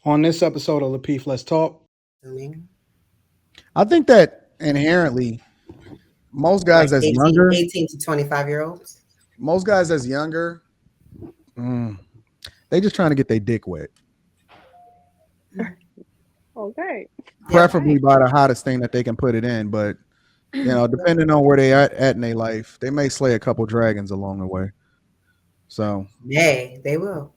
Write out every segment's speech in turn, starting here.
On this episode of Lapeef, Let's Talk. I think that inherently, most Like guys that's 18, younger, 18 to 25-year-olds. most guys that's younger, they just trying to get their dick wet. Okay. Preferably by the hottest thing that they can put it in. But, depending on where they at in their life, they may slay a couple dragons along the way. So. Yeah, they will.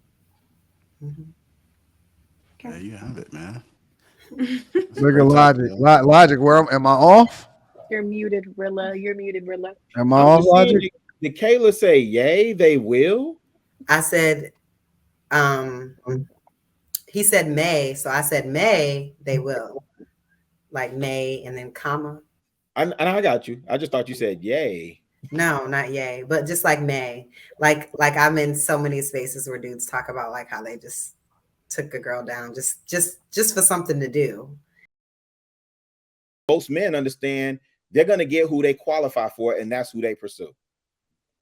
Okay. There you have it, man. Look at Logic. Logic, where am I off? You're muted, Rilla. You're muted, Rilla. Am I off, Logic? Did Kayla say yay, they will? I said, he said May, so I said May, they will. Like May and then comma. I got you. I just thought you said yay. No, not yay, but just like May. Like I'm in so many spaces where dudes talk about like how they just took a girl down just for something to do. Most men understand they're gonna get who they qualify for, and that's who they pursue.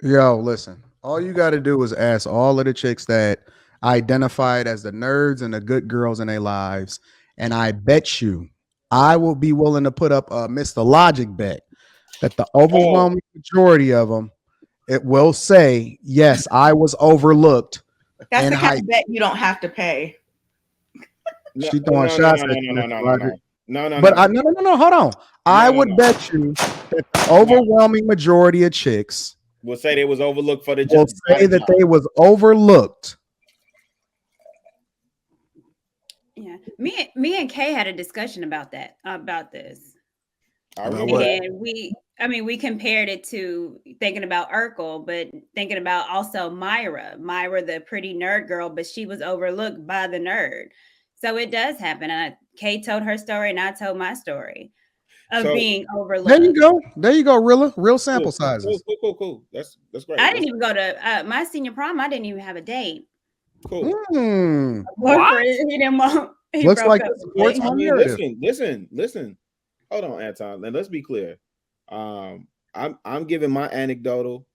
Yo, listen. All you got to do is ask all of the chicks that identified as the nerds and the good girls in their lives, and I bet you, I will be willing to put up a Mr. Logic bet that the overwhelming majority of them, it will say, yes, I was overlooked. That's the kind of bet you don't have to pay. She throwing shots at you. No. But no. Hold on. I would bet you that the overwhelming majority of chicks will say they was overlooked for the. Will say that they was overlooked. Yeah, me and Kay had a discussion about this. And we compared it to thinking about Urkel, but thinking about also Myra, the pretty nerd girl, but she was overlooked by the nerd. So it does happen. Kay told her story, and I told my story of being overlooked. There you go, Rilla. Real sample sizes. Cool. That's great. I didn't even go to my senior prom. I didn't even have a date. Cool. What? He looks like up. this supports my narrative. Listen. Hold on, Anton. And let's be clear. I'm giving my anecdotal.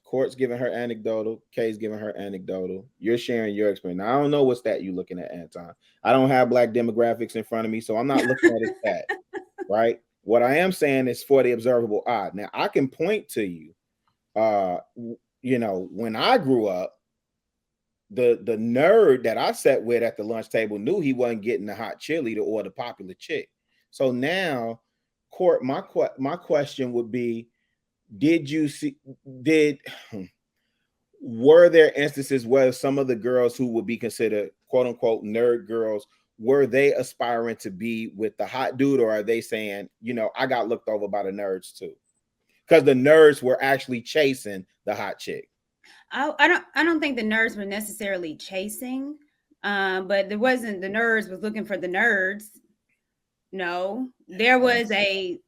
Court's giving her anecdotal. Kay's giving her anecdotal. You're sharing your experience. Now, I don't know what stat you're looking at, Anton. I don't have black demographics in front of me, so I'm not looking at his stat. Right? What I am saying is for the observable eye. Now, I can point to you. When I grew up, the nerd that I sat with at the lunch table knew he wasn't getting the hot chili or the popular chick. So now, Court, my question would be, were there instances where some of the girls who would be considered quote unquote nerd girls, were they aspiring to be with the hot dude, or are they saying, I got looked over by the nerds too? Because the nerds were actually chasing the hot chick. I don't think the nerds were necessarily chasing, but the nerds was looking for the nerds. No, there was a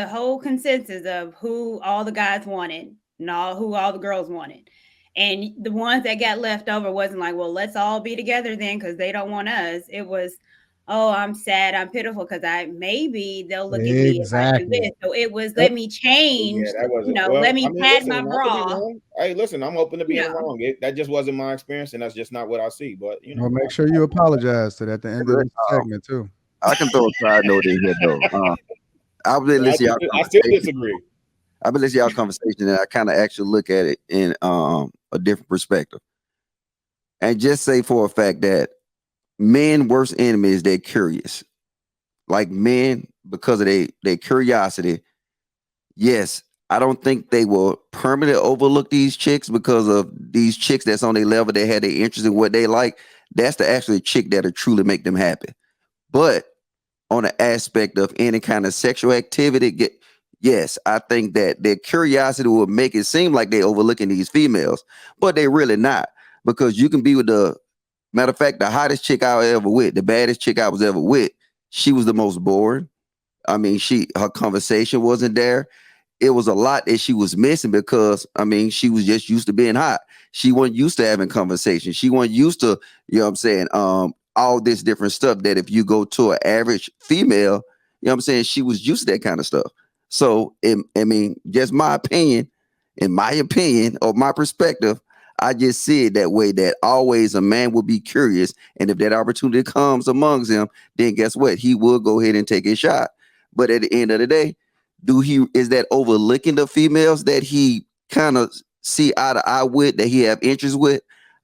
whole consensus of who all the guys wanted and who all the girls wanted. And the ones that got left over wasn't like, well, let's all be together then because they don't want us. It was, oh, I'm sad, I'm pitiful because maybe they'll look at me if I do this. So it was, let me change, let me pad my bra. Hey, listen, I'm open to being wrong. That just wasn't my experience, and that's just not what I see. But well, make sure you apologize to that at the end of the segment too. I can throw a side note in here though. I still disagree. I've been listening to y'all conversation, and I kind of actually look at it in a different perspective, and just say for a fact that men' worst enemy is they're curious. Like men, because of their curiosity. Yes, I don't think they will permanently overlook these chicks because of these chicks that's on their level. They had their interest in what they like. That's the actual chick that'll truly make them happy. But on the aspect of any kind of sexual activity, yes, I think that their curiosity will make it seem like they're overlooking these females, but they're really not, because you can be with matter of fact, the hottest chick I was ever with, the baddest chick I was ever with, she was the most boring. I mean, her conversation wasn't there. It was a lot that she was missing because, I mean, she was just used to being hot. She wasn't used to having conversation. She wasn't used to, all this different stuff that if you go to an average female, she was used to that kind of stuff. So, just in my opinion, or my perspective, I just see it that way, that always a man will be curious. And if that opportunity comes amongst him, then guess what? He will go ahead and take a shot. But at the end of the day, is that overlooking the females that he kind of see eye to eye with, that he have interest with?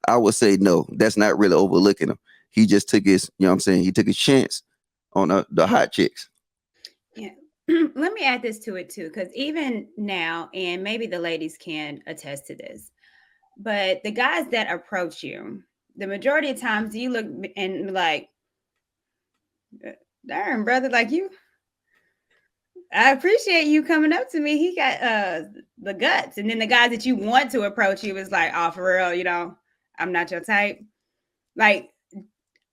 I would say no, that's not really overlooking them. He just took his, you know what I'm saying? He took his chance on the hot chicks. Yeah. Let me add this to it too, because even now, and maybe the ladies can attest to this, but the guys that approach you, the majority of times you look and like, darn, brother, like I appreciate you coming up to me. He got the guts. And then the guys that you want to approach you is like, oh, for real, you know, I'm not your type. Like,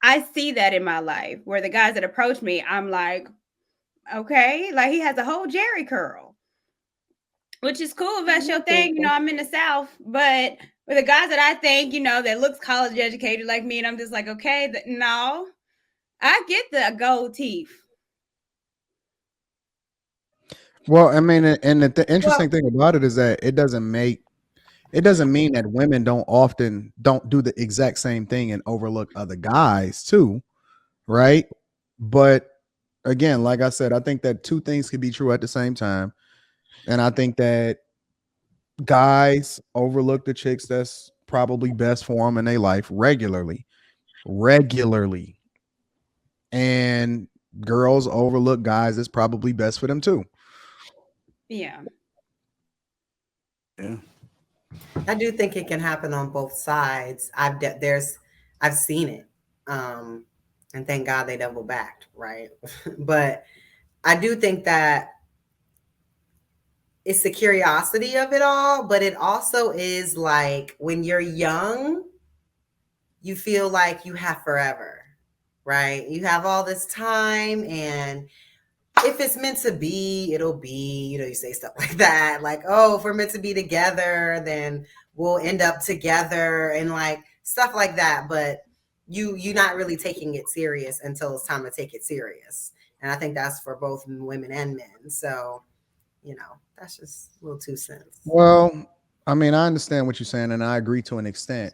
I see that in my life where the guys that approach me, I'm like, okay, like he has a whole Jerry curl, which is cool if that's your thing. You know, I'm in the South, but with the guys that I think, you know, that looks college educated like me, and I'm just like, okay, no, I get the gold teeth. Well, I mean, and the interesting thing about it is that it doesn't mean that women don't do the exact same thing and overlook other guys too, right? But again, like I said, I think that two things could be true at the same time. And I think that guys overlook the chicks that's probably best for them in their life regularly. And girls overlook guys that's probably best for them too. Yeah. Yeah. I do think it can happen on both sides. I've seen it. And thank God they double backed, right? But I do think that it's the curiosity of it all, but it also is like when you're young, you feel like you have forever, right? You have all this time, and if it's meant to be, it'll be, you know, you say stuff like that, like, oh, if we're meant to be together, then we'll end up together, and like stuff like that. But you're not really taking it serious until it's time to take it serious. And I think that's for both women and men. So, you know, that's just a little 2 cents. Well, I mean, I understand what you're saying, and I agree to an extent.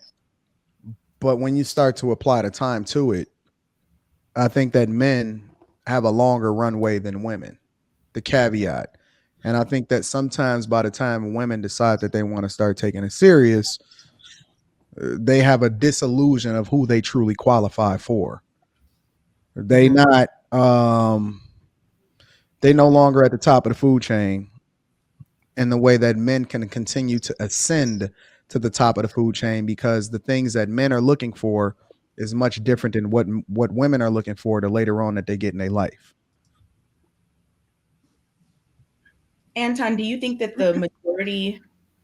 But when you start to apply the time to it, I think that men have a longer runway than women, the caveat. And I think that sometimes by the time women decide that they want to start taking it serious, they have a disillusion of who they truly qualify for. They no longer at the top of the food chain in the way that men can continue to ascend to the top of the food chain, because the things that men are looking for is much different than what women are looking for the later on that they get in their life. Anton, do you think that the majority,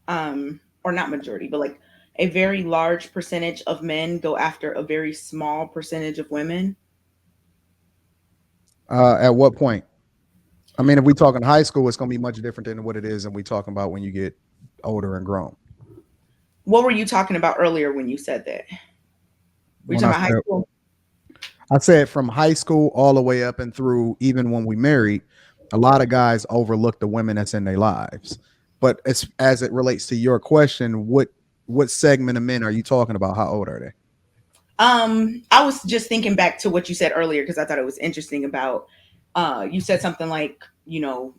or not majority, but like a very large percentage of men go after a very small percentage of women? At what point? I mean, if we talk in high school, it's going to be much different than what it is, and we talking about when you get older and grown. What were you talking about earlier when you said that? Were you talking about high school? I said from high school all the way up and through, even when we married, a lot of guys overlook the women that's in their lives. But as it relates to your question, what segment of men are you talking about? How old are they? I was just thinking back to what you said earlier, because I thought it was interesting about you said something like, you know,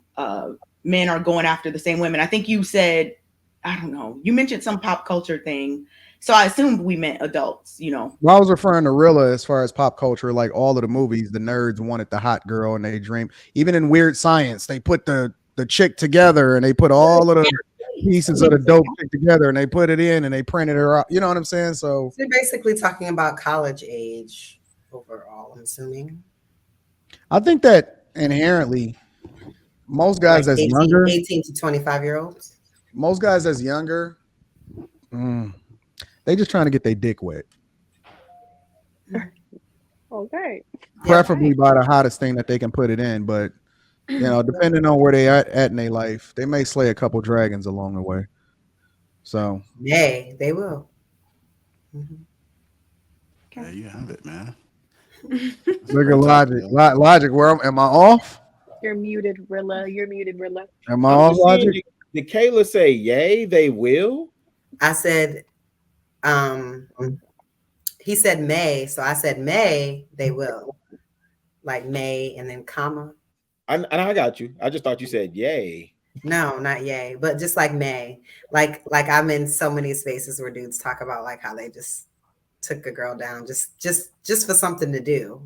men are going after the same women. I think you said, I don't know, you mentioned some pop culture thing. So I assumed we meant adults, you know. Well, I was referring to Rilla as far as pop culture, like all of the movies, the nerds wanted the hot girl and they dream. Even in Weird Science, they put the chick together and they put all of the pieces of the dope chick together and they put it in and they printed her out. You know what I'm saying? So they're basically talking about college age overall, I'm assuming. I think that inherently most guys like that's younger, 18 to 25-year-olds, most guys that's younger, they just trying to get their dick wet. Okay. Preferably by the hottest thing that they can put it in, but you know, depending on where they at in their life, they may slay a couple dragons along the way. So they will. Yeah, you have it, man. Look at Logic. Logic, where am I off? You're muted, Rilla. You're muted, Rilla. Am I off, Logic? Did Kayla say yay, they will? I said He said May, so I said May, they will. Like May and then comma. I got you. I just thought you said yay. No, not yay, but just like May. Like I'm in so many spaces where dudes talk about like how they just took a girl down just for something to do.